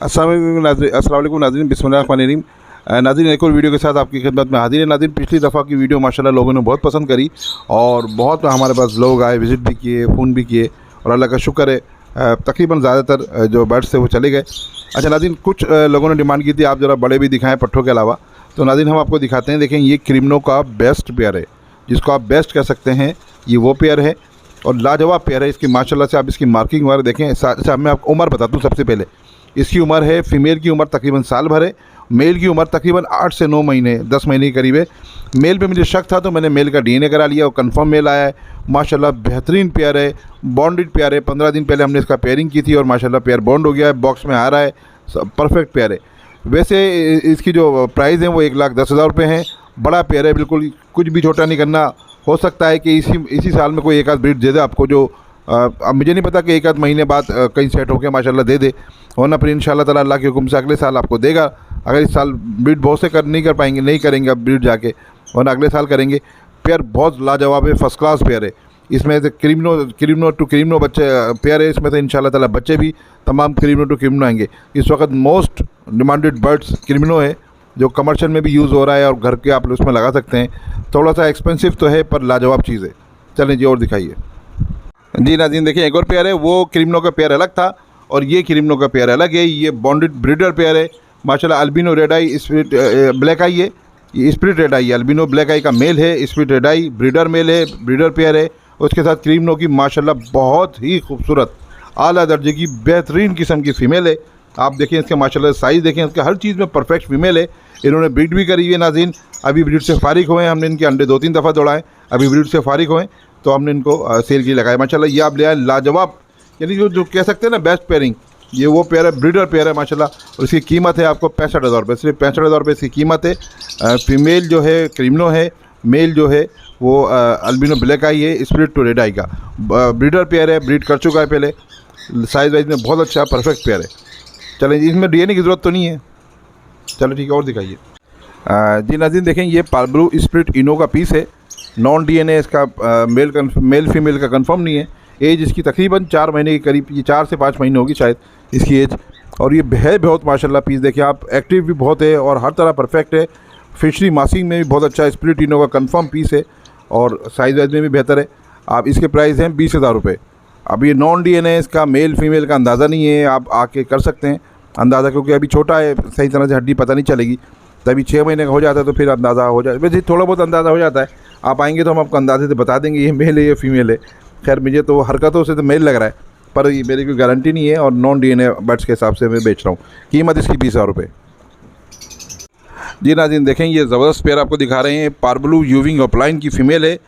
अस्सलाम वालेकुम नाज़रीन, बिस्मिल्लाहिर्रहमानिर्रहीम। नाज़रीन, एक और वीडियो के साथ आपकी खिदमत में हाजिर है। नाज़रीन, पिछली दफ़ा की वीडियो माशाल्लाह लोगों ने बहुत पसंद करी और बहुत हमारे पास लोग आए, विज़िट भी किए, फ़ोन भी किए और अल्लाह का शुक्र है तकरीबन ज़्यादातर जो बर्ड्स थे वो चले गए। अच्छा नाज़रीन, कुछ लोगों ने डिमांड की थी आप ज़रा बड़े भी दिखाएँ पट्ठों के अलावा, तो नाज़रीन हम आपको दिखाते हैं। देखें, ये क्रिमिनो का बेस्ट पेयर है, जिसको आप बेस्ट कह सकते हैं। ये वो पेयर है और लाजवाब पेयर है। इसकी माशाल्लाह से आप इसकी मार्किंग वगैरह देखें। अच्छा, मैं आपको उम्र बताता हूँ। सबसे पहले इसकी उम्र है, फ़ीमेल की उम्र तकरीबन साल भर है, मेल की उम्र तकरीबन 8 से 9 महीने 10 महीने के करीब है। मेल पे मुझे शक था तो मैंने मेल का डीएनए करा लिया और कंफर्म मेल आया है। माशाल्लाह बेहतरीन पेयर है, बॉन्डेड पेयर है। 15 दिन पहले हमने इसका पेयरिंग की थी और माशाल्लाह पेयर बॉन्ड हो गया है, बॉक्स में आ रहा है, सब परफेक्ट पेयर है। वैसे इसकी जो प्राइस है वो 1,10,000 रुपये है। बड़ा पेयर है, बिल्कुल कुछ भी छोटा नहीं करना। हो सकता है कि इसी साल में कोई एक आध ब्रीड दे दे आपको, जो अब मुझे नहीं पता कि एक आध महीने बाद कहीं सेट होकर माशाल्लाह दे दे, वरना फिर इंशाल्लाह ताला अल्लाह के हुक्म से अगले साल आपको देगा। अगर इस साल ब्रीड बहुत से नहीं कर पाएंगे, नहीं करेंगे अब ब्रीड जाके, वरना अगले साल करेंगे। पेयर बहुत लाजवाब है, फर्स्ट क्लास पेयर है। इसमें से क्रिमिनो टू क्रिमिनो बच्चे पेयर है। इसमें से इंशाल्लाह ताला बच्चे भी तमाम क्रिमिनो टू क्रिमिनो आएंगे। इस वक्त मोस्ट डिमांडेड बर्ड्स क्रिमिनो है, जो कमर्शियल में भी यूज़ हो रहा है और घर के आप उसमें लगा सकते हैं। थोड़ा सा एक्सपेंसिव तो है पर लाजवाब चीज़ है। चलें जी, और दिखाइए। जी नाज़रीन, देखिए एक और पेयर है। वो क्रिमिनो का पेयर अलग था और ये क्रिमिनो का पेयर अलग है। ये बॉन्डेड ब्रीडर पेयर है माशाल्लाह। अल्बिनो रेड आई स्प्लिट ब्लैक आई है, ये स्प्लिट रेड आई है। अल्बिनो ब्लैक आई का मेल है, स्प्लिट रेड आई ब्रीडर मेल है, ब्रीडर पेयर है। उसके साथ क्रिमिनो की माशाल्लाह बहुत ही खूबसूरत आला दर्जे की बेहतरीन किस्म की फ़ीमेल है। आप देखें इसके माशाल्लाह साइज़ देखें, इसका हर चीज़ में परफेक्ट फीमेल है। इन्होंने ब्रीड भी करी हुई है नाज़रीन। अभी ब्रीड से फारिग हुए हैं, हमने इनके अंडे 2-3 दफ़ा दौड़ाएँ। अभी ब्रीड से फारिग हुए तो हमने इनको सेल के लिए लगाया। माशाल्लाह ये आप ले आए, लाजवाब, यानी जो कह सकते हैं ना बेस्ट पेयरिंग। ये वो पेयर है, ब्रीडर पेयर है माशाल्लाह। और इसकी कीमत है आपको 65,000 रुपये, सिर्फ 65,000 रुपये इसकी कीमत है। फ़ीमेल जो है क्रिमिनो है, मेल जो है वो अल्बिनो ब्लैक आई है, स्प्लिट टू रेड आई का ब्रीडर पेयर है। ब्रीड कर चुका है पहले, साइज़ वाइज में बहुत अच्छा परफेक्ट पेयर है। चलें जी, इसमें डीएनए की ज़रूरत तो नहीं है। चलो ठीक है, और दिखाइए। जी नाज़रीन, देखें ये पार्ब्लू स्प्लिट इनो का पीस है। नॉन डीएनए इसका मेल फीमेल का कंफर्म नहीं है। एज इसकी तकरीबन 4 महीने के करीब, ये 4 से 5 महीने होगी शायद इसकी एज। और ये है बहुत माशाल्लाह पीस। देखिए आप, एक्टिव भी बहुत है और हर तरह परफेक्ट है। फिशरी मासिंग में भी बहुत अच्छा स्प्लिट इनो का कंफर्म पीस है और साइज़ वाइज में भी बेहतर है। आप इसके प्राइस हैं 20,000 रुपये। अब ये नॉन डीएनए, इसका मेल फीमेल का अंदाज़ा नहीं है, आप आके कर सकते हैं अंदाज़ा, क्योंकि अभी छोटा है, सही तरह से हड्डी पता नहीं चलेगी। तभी 6 महीने का हो जाता है तो फिर अंदाज़ा हो जाए। वैसे थोड़ा बहुत अंदाज़ा हो जाता है। आप आएंगे तो हम आपको अंदाजे से बता देंगे ये मेल है ये फीमेल है। खैर मुझे तो हरकतों से तो मेल लग रहा है, पर ये मेरी कोई गारंटी नहीं है और नॉन डीएनए बर्ड्स के हिसाब से मैं बेच रहा हूँ। कीमत इसकी 20,000 रुपये। जी नाज़रीन, देखें ये ज़बरदस्त पेयर आपको दिखा रहे हैं। पार्ब्लू यूविंग ऑपलाइन की फ़ीमेल है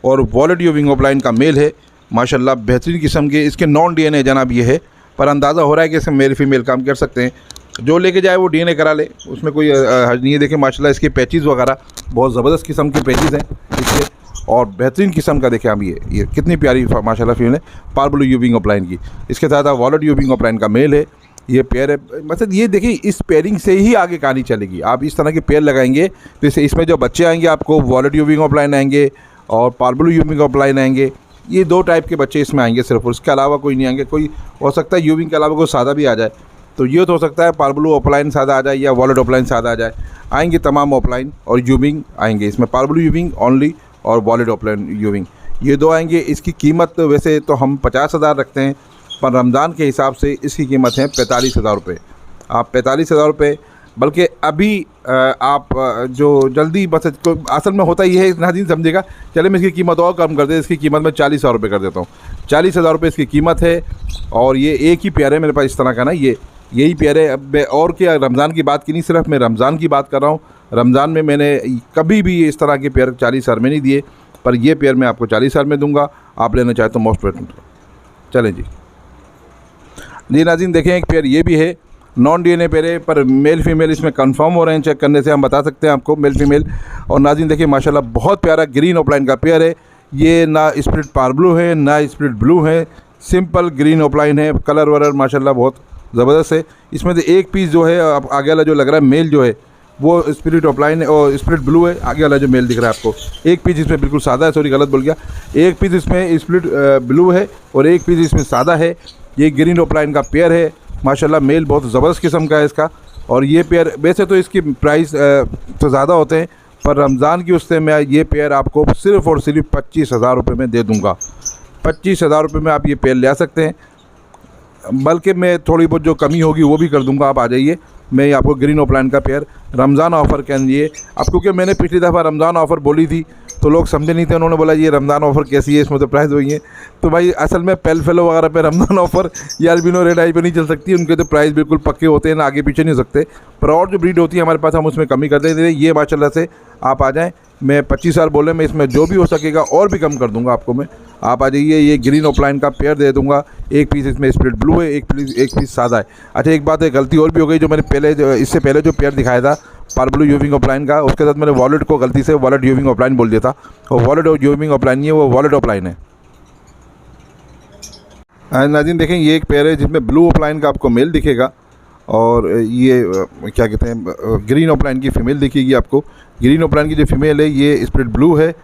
और वॉलेट यूविंग ऑपलाइन का मेल है। माशाल्लाह बेहतरीन किस्म के इसके नॉन डीएनए जनाब ये है, पर अंदाज़ा हो रहा है कि इसमें मेल फीमेल काम कर सकते हैं। जो लेके जाए वो डीएनए करा ले, उसमें कोई हर्ज नहीं है। देखें माशाल्लाह इसके पैचेस वगैरह बहुत ज़बरदस्त किस्म के पैचेस हैं इसके और बेहतरीन किस्म का। देखें आप ये कितनी प्यारी माशाल्लाह फीमेल है पार्ब्लू यूविंग ऑपलाइन की। इसके साथ आप वॉलेट यूविंग ऑपलाइन का मेल है। ये पेयर है, मतलब ये देखिए इस पेयरिंग से ही आगे कहानी चलेगी। आप इस तरह के पेयर लगाएंगे तो इसमें जो बच्चे आएंगे आपको वॉलेट यूविंग ऑपलाइन आएंगे और पार्ब्लू यूविंग ऑपलाइन आएंगे। ये 2 टाइप के बच्चे इसमें आएंगे सिर्फ, उसके अलावा कोई नहीं आएंगे। कोई हो सकता है यूविंग के अलावा कोई सादा भी आ जाए, तो ये तो हो सकता है पार्ब्लू ऑफलाइन सादा आ जाए या वॉलेट ऑफलाइन सादा आ जाए। आएंगे तमाम ऑफलाइन और यूविंग आएंगे इसमें, पार्ब्लू यूविंग ओनली और वॉलेट ऑफलाइन यूविंग, ये 2 आएंगे। इसकी कीमत तो वैसे तो हम 50,000 रखते हैं, पर रमज़ान के हिसाब से इसकी कीमत है 45,000 रुपये। आप 45,000 रुपये, बल्कि अभी आप जो जल्दी बस असल में होता ये है नाज़रीन, समझेगा। चले मैं इसकी कीमत और कम कर दे, इसकी कीमत मैं 40,000 रुपये कर देता हूँ। 40,000 रुपये इसकी कीमत है और ये एक ही पेयर है मेरे पास इस तरह का ना, यही पेयर है। अब मैं और क्या रमज़ान की बात की नहीं, सिर्फ मैं रमज़ान की बात कर रहा हूँ। रमज़ान में मैंने कभी भी इस तरह के पेयर 40,000 में नहीं दिए, पर ये पेयर मैं आपको 40,000 में दूँगा। आप लेना चाहे तो मोस्ट वेलकम। चलें जी। जी नाज़रीन, देखें एक पेयर ये भी है, नॉन डीएनए पेयर है, पर मेल फीमेल इसमें कंफर्म हो रहे हैं। चेक करने से हम बता सकते हैं आपको मेल फीमेल। और नाज़रीन देखिए माशाल्लाह बहुत प्यारा ग्रीन ऑफलाइन का पेयर है। ये ना स्प्लिट पार्ब्लू है ना स्प्लिट ब्लू है, सिंपल ग्रीन ऑफलाइन है। कलर वलर माशाल्लाह बहुत ज़बरदस्त है। इसमें से एक पीस जो है अब आगे वाला जो लग रहा है मेल जो है वो स्प्लिट ऑफलाइन है और स्प्लिट ब्लू है। आगे वाला जो मेल दिख रहा है आपको, एक पीस इसमें बिल्कुल सादा है, सॉरी गलत बोल गया। एक पीस इसमें स्प्लिट ब्लू है और एक पीस इसमें सादा है। ये ग्रीन ऑफलाइन का पेयर है, माशाल्लाह मेल बहुत ज़बरदस्त किस्म का है इसका। और ये पेयर वैसे तो इसकी प्राइस तो ज़्यादा होते हैं, पर रमज़ान की उससे मैं ये पेयर आपको सिर्फ़ और सिर्फ 25,000 रुपये में दे दूँगा। 25,000 रुपये में आप ये पेयर ले आ सकते हैं, बल्कि मैं थोड़ी बहुत जो कमी होगी वो भी कर दूंगा। आप आ जाइए, मैं आपको ग्रीन ओपलाइन का पेयर रमज़ान ऑफ़र के लिए, अब क्योंकि मैंने पिछली दफ़ा रमज़ान ऑफ़र बोली थी तो लोग समझे नहीं थे, उन्होंने बोला ये रमज़ान ऑफ़र कैसी है, इसमें तो प्राइस वही है। तो भाई असल में पेल फेलो वगैरह पे रमज़ान ऑफ़र या अल्बिनो रेड आई पे नहीं चल सकती, उनके तो प्राइस बिल्कुल पक्के होते हैं ना, आगे पीछे नहीं हो सकते। पर और जो ब्रीड होती है हमारे पास हम उसमें कमी कर देते हैं। ये माशाल्लाह से आप आ जाएँ, मैं 25,000 बोले, मैं इसमें जो भी हो सकेगा और भी कम कर दूंगा आपको मैं। आप आ जाइए, ये ग्रीन ओपलाइन का पेयर दे दूंगा। एक पीस इसमें स्प्लिट ब्लू है, एक पीस सादा है। अच्छा एक बात है, गलती और भी हो गई, जो मैंने इससे पहले जो पेयर दिखाया था पार्ब्लू यूविंग ओपलाइन का, उसके साथ मैंने वॉलेट को गलती से वॉलेट यूविंग ओपलाइन बोल दिया था। और वॉलेट और यूविंग ओपलाइन नहीं है, वो वॉलेट ओपलाइन है। नाज़रीन देखें, ये एक पेयर है जिसमें ब्लू ओपलाइन का आपको मेल दिखेगा और ये क्या कहते हैं ग्रीन ओपलाइन की फ़ीमेल दिखेगी आपको। ग्रीन ओपलाइन की जो फीमेल है ये स्प्लिट ब्लू है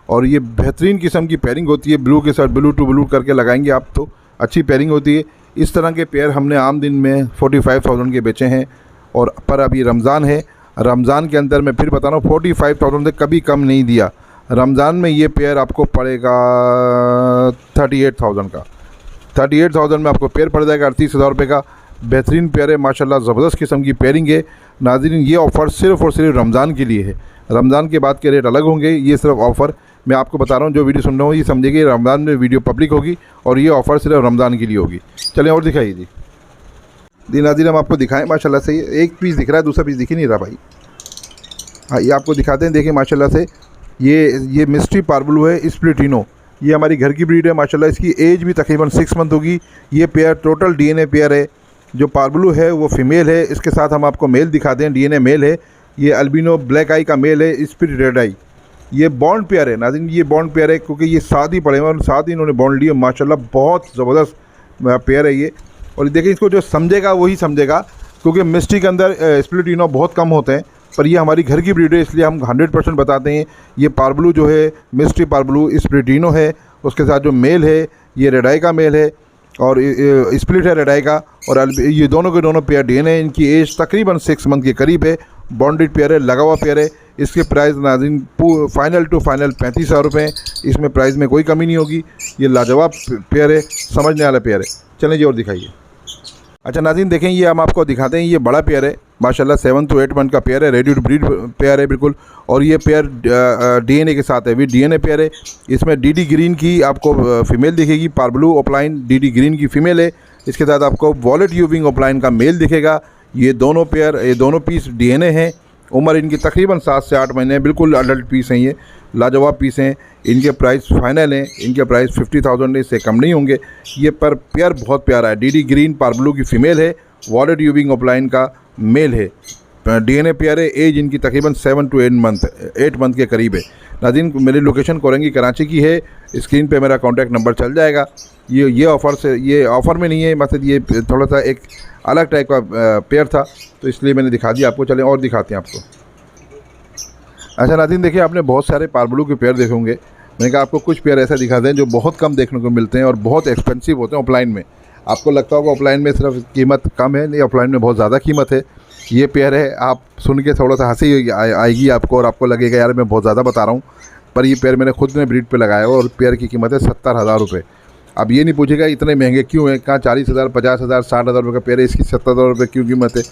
और ये बेहतरीन किस्म की पेयरिंग होती है। ब्लू के साथ ब्लू टू ब्लू करके लगाएंगे आप तो अच्छी पेयरिंग होती है। इस तरह के पेयर हमने आम दिन में 45,000 के बेचे हैं, और पर अभी रमज़ान है, रमज़ान के अंदर मैं फिर बता रहा हूँ 45,000 से कभी कम नहीं दिया। रमज़ान में ये पेयर आपको पड़ेगा 38,000 का। 38,000 में आपको पेयर पड़ जाएगा 38,000 रुपये का। बेहतरीन पेयर है माशाल्लाह, ज़बरदस्त किस्म की पेयरिंग है। नाज़रीन ये ऑफ़र सिर्फ़ और सिर्फ रमज़ान के लिए है, रमज़ान के बाद के रेट अलग होंगे। ये सिर्फ ऑफ़र मैं आपको बता रहा हूँ, जो वीडियो सुन रहा हूँ ये समझिए कि रमज़ान में वीडियो पब्लिक होगी और ये ऑफ़र सिर्फ रमज़ान के लिए होगी। चलें और दिखाइए जी नाज़रीन, हम आपको दिखाएं माशाल्लाह से। एक पीस दिख रहा है, दूसरा पीस दिख ही नहीं रहा भाई। हाँ ये आपको दिखाते हैं, देखिए माशाल्लाह से ये मिस्ट्री पार्ब्लू है स्प्लिटिनो। ये हमारी घर की ब्रीड है माशाल्लाह, इसकी एज भी तकरीबन 6 मंथ होगी। ये पेयर टोटल डीएनए पेयर है। जो पार्ब्लू है वो फीमेल है, इसके साथ हम आपको मेल दिखाते हैं, डीएनए मेल है। ये अल्बिनो ब्लैक आई का मेल है, स्प्लिट रेड आई। ये बॉन्ड पेयर है नाज़रीन, ये बॉन्ड पेयर है क्योंकि ये साथ ही पड़े हुए और साथ ही इन्होंने बॉन्ड लिए माशाल्लाह, बहुत ज़बरदस्त पेयर है ये। और देखिए इसको जो समझेगा वही समझेगा, क्योंकि मिस्ट्री के अंदर स्प्लिटिनो बहुत कम होते हैं, पर ये हमारी घर की ब्रीड है इसलिए हम 100% बताते हैं। ये पार्ब्लू जो है मिस्ट्री पार्ब्लू स्प्लिटिनो है, उसके साथ जो मेल है ये रेड आई का मेल है और स्प्लिट है रेड आई का। और ये दोनों के दोनों पेयर डीएनए है। इनकी एज तकरीबन 6 मंथ के करीब है। बॉन्डेड पेयर है, लगा हुआ पेयर है। इसके प्राइस नाज़रीन फाइनल टू फाइनल 35,000 रुपये हैं। इसमें प्राइस में कोई कमी नहीं होगी। ये लाजवाब पेयर है, समझने वाला पेयर है। चलें जी और दिखाइए। अच्छा नाज़रीन देखें, ये हम आपको दिखाते हैं, ये बड़ा पेयर है माशाल्लाह, 7 to 8 मंथ का पेयर है, रेडी टू ब्रीड पेयर है बिल्कुल। और ये पेयर डीएनए के साथ है, भी डीएनए पेयर है। इसमें डीडी ग्रीन की आपको फीमेल दिखेगी, पार्ब्लू ओपलाइन डीडी ग्रीन की फ़ीमेल है। इसके साथ आपको वॉलेट यूविंग ओपलाइन का मेल दिखेगा। ये दोनों पीस डीएनए हैं। उम्र इनकी तकरीबन 7 से 8 महीने, बिल्कुल अडल्ट पीस हैं, ये लाजवाब पीस हैं। इनके प्राइस फाइनल हैं, इनके प्राइस 50,000 से कम नहीं होंगे। ये पर पेयर बहुत प्यारा है, डीडी ग्रीन पार्ब्लू की फ़ीमेल है, वॉलेट यूविंग ओपलाइन का मेल है। डीएनए पेयर है। एज इनकी तकरीबन 7 to 8 मंथ के करीब है। नाज़रीन मेरी लोकेशन कोरंगी कराची की है, स्क्रीन पे मेरा कॉन्टैक्ट नंबर चल जाएगा। ये ऑफ़र में नहीं है, मतलब ये थोड़ा सा एक अलग टाइप का पेयर था तो इसलिए मैंने दिखा दिया आपको। चलें और दिखाते हैं आपको। अच्छा नाज़रीन देखिए, आपने बहुत सारे पार्ब्लू के पेयर देखे होंगे, मैंने कहा आपको कुछ पेयर ऐसा दिखाते हैं जो बहुत कम देखने को मिलते हैं और बहुत एक्सपेंसिव होते हैं ऑफलाइन में। आपको लगता होगा ऑफलाइन में सिर्फ कीमत कम है, नहीं ऑफलाइन में बहुत ज़्यादा कीमत है। ये पेयर है, आप सुन के थोड़ा सा हंसी आएगी आपको और आपको लगेगा यार मैं बहुत ज़्यादा बता रहा हूँ, पर ये पेयर मैंने खुद ने ब्रीड पे लगाया और पेयर की कीमत है 70,000 रुपये। अब ये नहीं पूछेगा इतने महंगे क्यों हैं, कहाँ 40,000, 50,000, 60,000 रुपये का पेयर है, इसकी 70,000 रुपये क्यों कीमत है,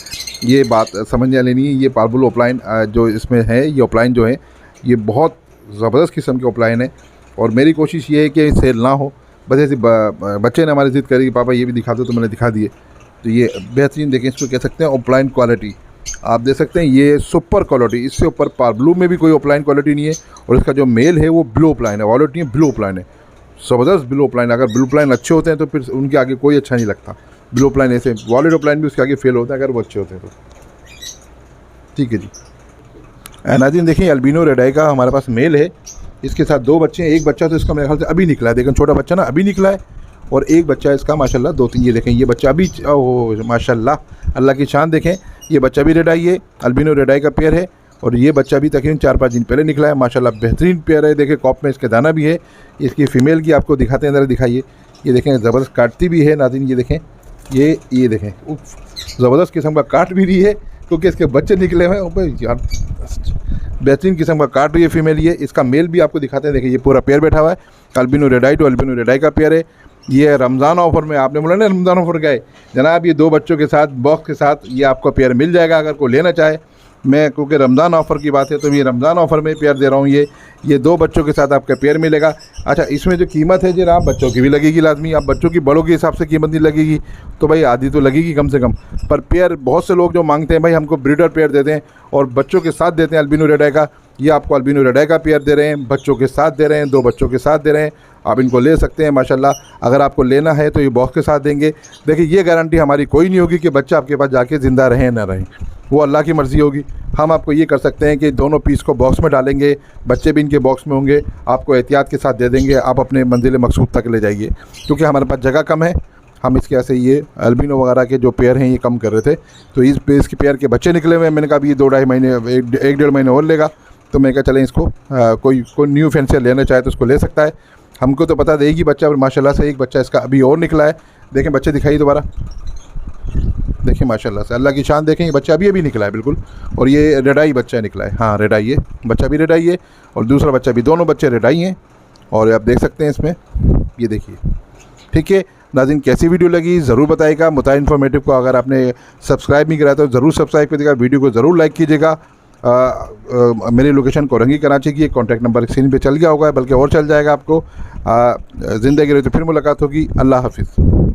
ये बात समझने वाली नहीं है। ये पार्ब्लू ओपलाइन जो इसमें है, ये ओपलाइन जो है ये बहुत ज़बरदस्त किस्म के ओपलाइन है। और मेरी कोशिश ये है कि सेल ना हो, बस ऐसे बच्चे ने हमारी ज़िद करी कि पापा ये भी दिखा दो, तो मैंने दिखा दिए। तो ये बेहतरीन देखें, इसको कह सकते हैं ओपलाइन क्वालिटी, आप देख सकते हैं ये सुपर क्वालिटी। इससे ऊपर पार्ब्लू में भी कोई ओपलाइन क्वालिटी नहीं है। और इसका जो मेल है वो ब्लू ओपलाइन है, वॉलेट नहीं है, ब्लू ओपलाइन है, ज़बरदस्त ब्लू ओपलाइन। अगर ब्लू ओपलाइन अच्छे होते हैं तो फिर उनके आगे कोई अच्छा नहीं लगता। ब्लू ओपलाइन ऐसे, वॉलेट ओपलाइन भी उसके आगे फेल होता है अगर वो अच्छे होते हैं तो। ठीक है जी। नाज़रीन देखिए, अल्बिनो रेड आई का हमारे पास मेल है, इसके साथ 2 बच्चे हैं। एक बच्चा तो इसका मेरे ख्याल से अभी निकला है, देखें छोटा बच्चा ना अभी निकला है। और एक बच्चा इसका माशाल्लाह 2-3, ये देखें ये बच्चा अभी, ओह माशाल्लाह अल्लाह की शान देखें, ये बच्चा भी रेड आई है, अल्बिनो रेड आई का पेयर है। और ये बच्चा भी तकरीबन 4-5 दिन पहले निकला है, माशाल्लाह बेहतरीन पेयर है। देखें कॉप में इसके दाना भी है। इसकी फ़ीमेल की आपको दिखाते हैं, ज़रा दिखाइए, ये देखें ज़बरदस्त काटती भी है नाज़रीन, ये देखें ये देखें, ज़बरदस्त किस्म का काट भी रही है क्योंकि इसके बच्चे निकले हुए हैं यार, बेहतरीन किस्म का काट रही है फीमेल। ये इसका मेल भी आपको दिखाते हैं, देखिए ये पूरा पेयर बैठा हुआ है, albino red eye to albino red eye का पेयर है। ये रमज़ान ऑफ़र में, आपने बोला ना रमज़ान ऑफ़र का है जनाब, ये 2 बच्चों के साथ बॉक्स के साथ ये आपको पेयर मिल जाएगा अगर कोई लेना चाहे। मैं क्योंकि रमज़ान ऑफ़र की बात है तो ये रमज़ान ऑफ़र में पेयर दे रहा हूँ। ये 2 बच्चों के साथ आपका पेयर मिलेगा। अच्छा, इसमें जो कीमत है जनाब बच्चों की भी लगेगी लाजमी, आप बच्चों की बड़ों के हिसाब से कीमत नहीं लगेगी तो भाई आधी तो लगेगी कम से कम। पर पेयर बहुत से लोग जो मांगते हैं भाई हमको ब्रीडर पेयर दे दें और बच्चों के साथ देते हैं अल्बिनो रेडाई का, ये आपको अल्बिनो रेडाई का पेयर दे रहे हैं, बच्चों के साथ दे रहे हैं, 2 बच्चों के साथ दे रहे हैं। आप इनको ले सकते हैं माशाल्लाह। अगर आपको लेना है तो ये बॉक्स के साथ देंगे। देखिए ये गारंटी हमारी कोई नहीं होगी कि बच्चा आपके पास जाके ज़िंदा रहे ना रहे, वो अल्लाह की मर्ज़ी होगी। हम आपको ये कर सकते हैं कि दोनों पीस को बॉक्स में डालेंगे, बच्चे भी इनके बॉक्स में होंगे, आपको एहतियात के साथ दे देंगे, आप अपने मंजिल मकसूद तक ले जाइए। क्योंकि हमारे पास जगह कम है, हम इसके ऐसे ये अल्बिनो वगैरह के जो पेयर हैं ये कम कर रहे थे, तो इसके पेयर के बच्चे निकले हुए हैं। मैंने कहा अभी ये 2-2.5 महीने, 1-1.5 महीने और लेगा, तो मैं कहा चलें इसको कोई न्यू फैंसियर लेना चाहे तो उसको ले सकता है। हमको तो पता देगी बच्चा, माशाल्लाह से एक बच्चा इसका अभी और निकला है। देखें बच्चे दिखाइए दोबारा, देखिए माशाल्लाह से, अल्लाह की शान देखें, ये बच्चा अभी निकला है बिल्कुल। और ये रेडाई बच्चा निकला है, हाँ रेडाई है, बच्चा भी रेडाई है और दूसरा बच्चा भी, दोनों बच्चे रेडाई हैं। और आप देख सकते हैं इसमें, ये देखिए। ठीक है नाज़रीन, कैसी वीडियो लगी ज़रूर बताइएगा। मुताबिक इन्फॉर्मेटिव को अगर आपने सब्सक्राइब नहीं करा तो ज़रूर सब्सक्राइब कीजिएगा, वीडियो को ज़रूर लाइक कीजिएगा। मेरी लोकेशन कोरंगी कराची की, कॉन्टैक्ट नंबर स्क्रीन पे चल गया होगा, बल्कि और चल जाएगा आपको। ज़िंदगी रहे तो फिर मुलाकात होगी। अल्लाह हाफिज़।